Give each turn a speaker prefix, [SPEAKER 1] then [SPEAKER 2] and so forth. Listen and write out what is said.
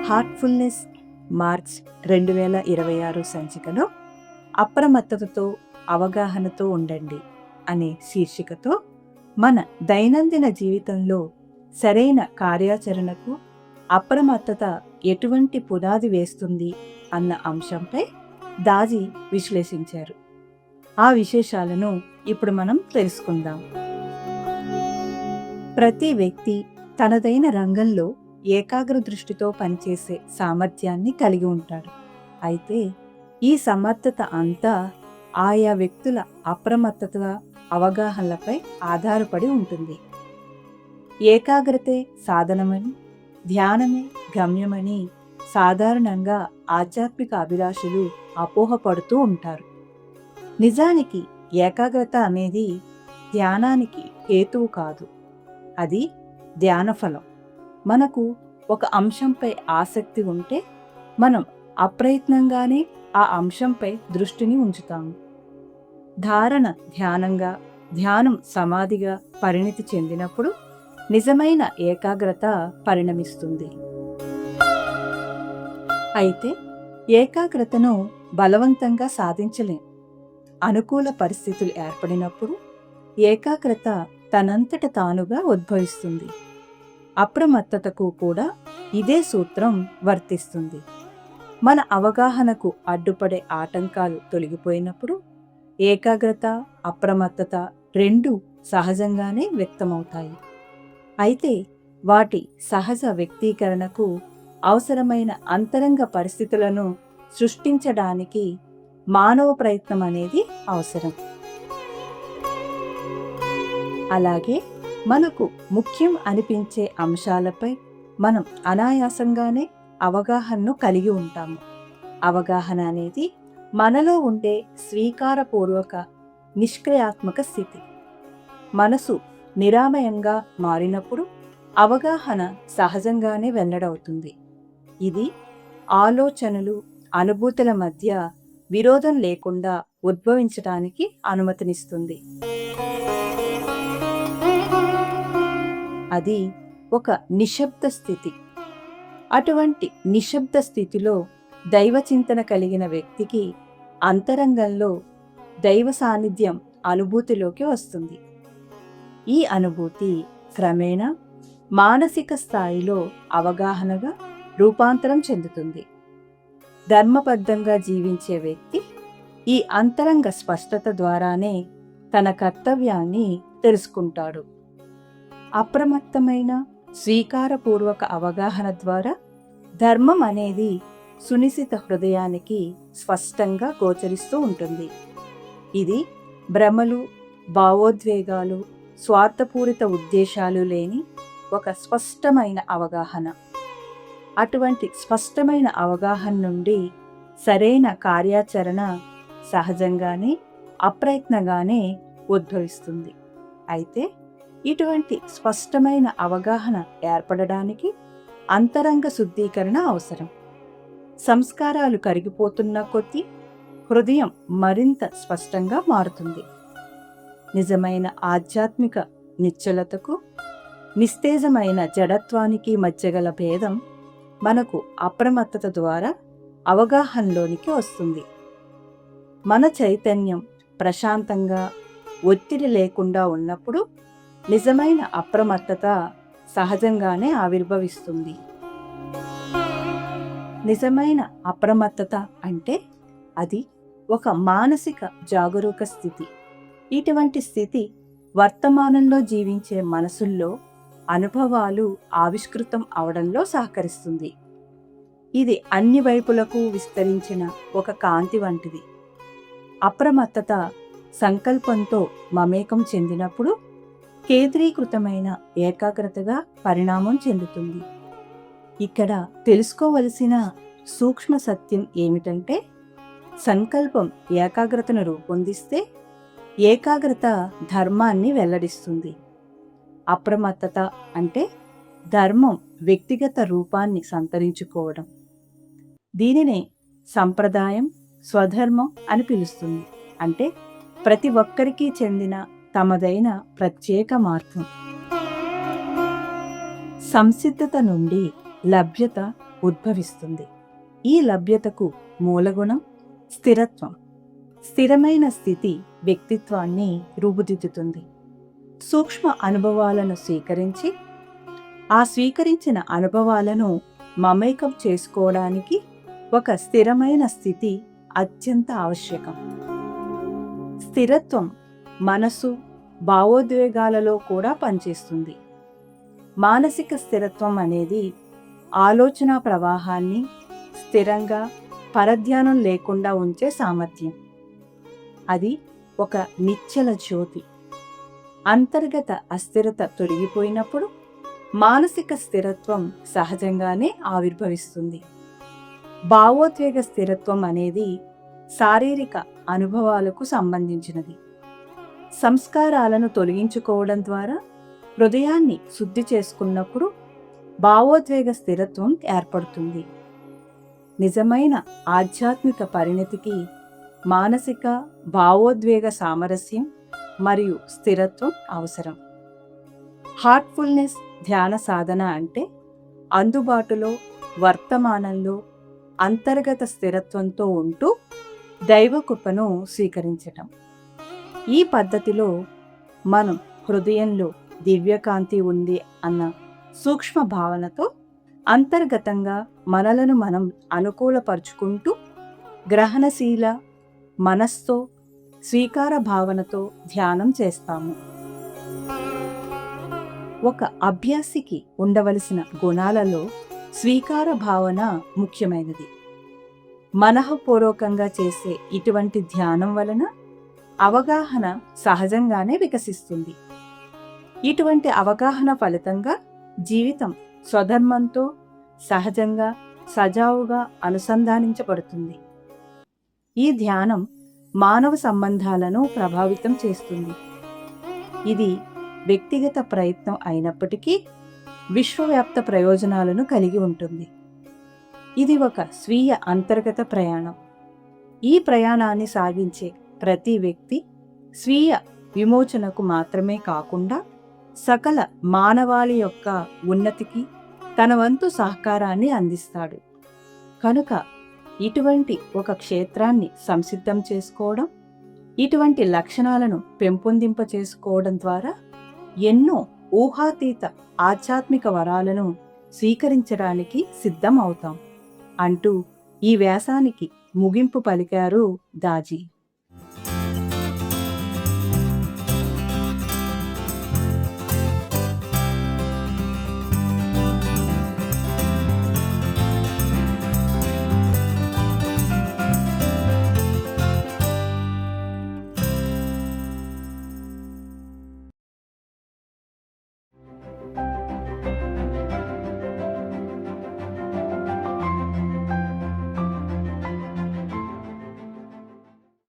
[SPEAKER 1] Heartfulness March 2026 సంచికలో అప్రమత్తతతో అవగాహనతో ఉండండి అనే శీర్షికతో మన దైనందిన జీవితంలో సరైన కార్యాచరణకు అప్రమత్తత ఎటువంటి పునాది వేస్తుంది అన్న అంశంపై దాజీ విశ్లేషించారు. ఆ విశేషాలను ఇప్పుడు మనం తెలుసుకుందాం. ప్రతి వ్యక్తి తనదైన రంగంలో ఏకాగ్ర దృష్టితో పనిచేసే సామర్థ్యాన్ని కలిగి ఉంటాడు. అయితే ఈ సమర్థత అంతా ఆయా వ్యక్తుల అప్రమత్తత అవగాహనలపై ఆధారపడి ఉంటుంది. ఏకాగ్రతే సాధనమని, ధ్యానమే గమ్యమని సాధారణంగా ఆధ్యాత్మిక అభిలాషులు అపోహపడుతూ ఉంటారు. నిజానికి ఏకాగ్రత అనేది ధ్యానానికి హేతువు కాదు, అది ధ్యానఫలం. మనకు ఒక అంశంపై ఆసక్తి ఉంటే మనం అప్రయత్నంగానే ఆ అంశంపై దృష్టిని ఉంచుతాము. ధారణ ధ్యానంగా, ధ్యానం సమాధిగా పరిణితి చెందినప్పుడు నిజమైన ఏకాగ్రత పరిణమిస్తుంది. అయితే ఏకాగ్రతను బలవంతంగా సాధించలేం. అనుకూల పరిస్థితులు ఏర్పడినప్పుడు ఏకాగ్రత తనంతట తానుగా ఉద్భవిస్తుంది. అప్రమత్తతకు కూడా ఇదే సూత్రం వర్తిస్తుంది. మన అవగాహనకు అడ్డుపడే ఆటంకాలు తొలగిపోయినప్పుడు ఏకాగ్రత, అప్రమత్తత రెండూ సహజంగానే వ్యక్తమవుతాయి. అయితే వాటి సహజ వ్యక్తీకరణకు అవసరమైన అంతరంగ పరిస్థితులను సృష్టించడానికి మానవ ప్రయత్నం అనేది అవసరం. అలాగే మనకు ముఖ్యం అనిపించే అంశాలపై మనం అనాయాసంగానే అవగాహనను కలిగి ఉంటాము. అవగాహన అనేది మనలో ఉండే స్వీకారపూర్వక నిష్క్రియాత్మక స్థితి. మనసు నిరామయంగా మారినప్పుడు అవగాహన సహజంగానే వెల్లడవుతుంది. ఇది ఆలోచనలు, అనుభూతుల మధ్య విరోధం లేకుండా ఉద్భవించడానికి అనుమతినిస్తుంది. అది ఒక నిశ్శబ్ద స్థితి. అటువంటి నిశ్శబ్ద స్థితిలో దైవ చింతన కలిగిన వ్యక్తికి అంతరంగంలో దైవ సాన్నిధ్యం అనుభూతిలోకి వస్తుంది. ఈ అనుభూతి క్రమేణా మానసిక స్థాయిలో అవగాహనగా రూపాంతరం చెందుతుంది. ధర్మబద్ధంగా జీవించే వ్యక్తి ఈ అంతరంగ స్పష్టత ద్వారానే తన కర్తవ్యాన్ని తెలుసుకుంటాడు. అప్రమత్తమైన స్వీకారపూర్వక అవగాహన ద్వారా ధర్మం అనేది సునిశిత హృదయానికి స్పష్టంగా గోచరిస్తూ ఉంటుంది. ఇది భ్రమలు, భావోద్వేగాలు, స్వార్థపూరిత ఉద్దేశాలు లేని ఒక స్పష్టమైన అవగాహన. అటువంటి స్పష్టమైన అవగాహన నుండి సరైన కార్యాచరణ సహజంగానే, అప్రయత్నంగానే ఉద్భవిస్తుంది. అయితే ఇటువంటి స్పష్టమైన అవగాహన ఏర్పడడానికి అంతరంగ శుద్ధీకరణ అవసరం. సంస్కారాలు కరిగిపోతున్న కొద్దీ హృదయం మరింత స్పష్టంగా మారుతుంది. నిజమైన ఆధ్యాత్మిక నిశ్చలతకు, నిస్తేజమైన జడత్వానికి మధ్య గల భేదం మనకు అప్రమత్తత ద్వారా అవగాహనలోనికి వస్తుంది. మన చైతన్యం ప్రశాంతంగా, ఒత్తిడి లేకుండా ఉన్నప్పుడు నిజమైన అప్రమత్తత సహజంగానే ఆవిర్భవిస్తుంది. నిజమైన అప్రమత్తత అంటే అది ఒక మానసిక జాగరూక స్థితి. ఇటువంటి స్థితి వర్తమానంలో జీవించే మనసుల్లో అనుభవాలు ఆవిష్కృతం అవడంలో సహకరిస్తుంది. ఇది అన్ని వైపులకు విస్తరించిన ఒక కాంతి వంటిది. అప్రమత్తత సంకల్పంతో మమేకం చెందినప్పుడు కేంద్రీకృతమైన ఏకాగ్రతగా పరిణామం చెందుతుంది. ఇక్కడ తెలుసుకోవలసిన సూక్ష్మ సత్యం ఏమిటంటే, సంకల్పం ఏకాగ్రతను రూపొందిస్తే ఏకాగ్రత ధర్మాన్ని వెల్లడిస్తుంది. అప్రమత్తత అంటే ధర్మం వ్యక్తిగత రూపాన్ని సంతరించుకోవడం. దీనినే సంప్రదాయం, స్వధర్మం అని పిలుస్తుంది. అంటే ప్రతి ఒక్కరికి చెందిన తమదైన ప్రత్యేక మార్గం. సంసిద్ధత నుండి లభ్యత ఉద్భవిస్తుంది. ఈ లభ్యతకు మూలగుణం స్థిరత్వం. స్థిరమైన స్థితి వ్యక్తిత్వాన్ని రూపుదిద్దుతుంది. సూక్ష్మ అనుభవాలను స్వీకరించి ఆ స్వీకరించిన అనుభవాలను మమేకం చేసుకోవడానికి ఒక స్థిరమైన స్థితి అత్యంత ఆవశ్యకం. స్థిరత్వం మనసు, భావోద్వేగాలలో కూడా పనిచేస్తుంది. మానసిక స్థిరత్వం అనేది ఆలోచన ప్రవాహాన్ని స్థిరంగా, పరధ్యానం లేకుండా ఉంచే సామర్థ్యం. అది ఒక నిశ్చల జ్యోతి. అంతర్గత అస్థిరత తొలగిపోయినప్పుడు మానసిక స్థిరత్వం సహజంగానే ఆవిర్భవిస్తుంది. భావోద్వేగ స్థిరత్వం అనేది శారీరక అనుభవాలకు సంబంధించినది. సంస్కారాలను తొలగించుకోవడం ద్వారా హృదయాన్ని శుద్ధి చేసుకున్నప్పుడు భావోద్వేగ స్థిరత్వం ఏర్పడుతుంది. నిజమైన ఆధ్యాత్మిక పరిణతికి మానసిక, భావోద్వేగ సామరస్యం మరియు స్థిరత్వం అవసరం. హార్ట్ఫుల్నెస్ ధ్యాన సాధన అంటే అందుబాటులో, వర్తమానంలో అంతర్గత స్థిరత్వంతో ఉంటూ దైవకృపను స్వీకరించటం. ఈ పద్ధతిలో మనం హృదయంలో దివ్యకాంతి ఉంది అన్న సూక్ష్మ భావనతో అంతర్గతంగా మనలను మనం అనుకూలపరుచుకుంటూ గ్రహణశీల మనస్తో, స్వీకార భావనతో ధ్యానం చేస్తాము. ఒక అభ్యాసికి ఉండవలసిన గుణాలలో స్వీకార భావన ముఖ్యమైనది. మనఃపూర్వకంగా చేసే ఇటువంటి ధ్యానం వలన అవగాహన సహజంగానే వికసిస్తుంది. ఇటువంటి అవగాహన ఫలితంగా జీవితం స్వధర్మంతో సహజంగా, సజావుగా అనుసంధానించబడుతుంది. ఈ ధ్యానం మానవ సంబంధాలను ప్రభావితం చేస్తుంది. ఇది వ్యక్తిగత ప్రయత్నం అయినప్పటికీ విశ్వవ్యాప్త ప్రయోజనాలను కలిగి ఉంటుంది. ఇది ఒక స్వీయ అంతర్గత ప్రయాణం. ఈ ప్రయాణాన్ని సాగించే ప్రతి వ్యక్తి స్వీయ విమోచనకు మాత్రమే కాకుండా సకల మానవాళి యొక్క ఉన్నతికి తన వంతు సహకారాన్ని అందిస్తాడు. కనుక ఇటువంటి ఒక క్షేత్రాన్ని సంసిద్ధం చేసుకోవడం, ఇటువంటి లక్షణాలను పెంపొందింప చేసుకోవడం ద్వారా ఎన్నో ఊహాతీత ఆధ్యాత్మిక వరాలను స్వీకరించడానికి సిద్ధం అవుతాం అంటూ ఈ వ్యాసానికి ముగింపు పలికారు దాజీ.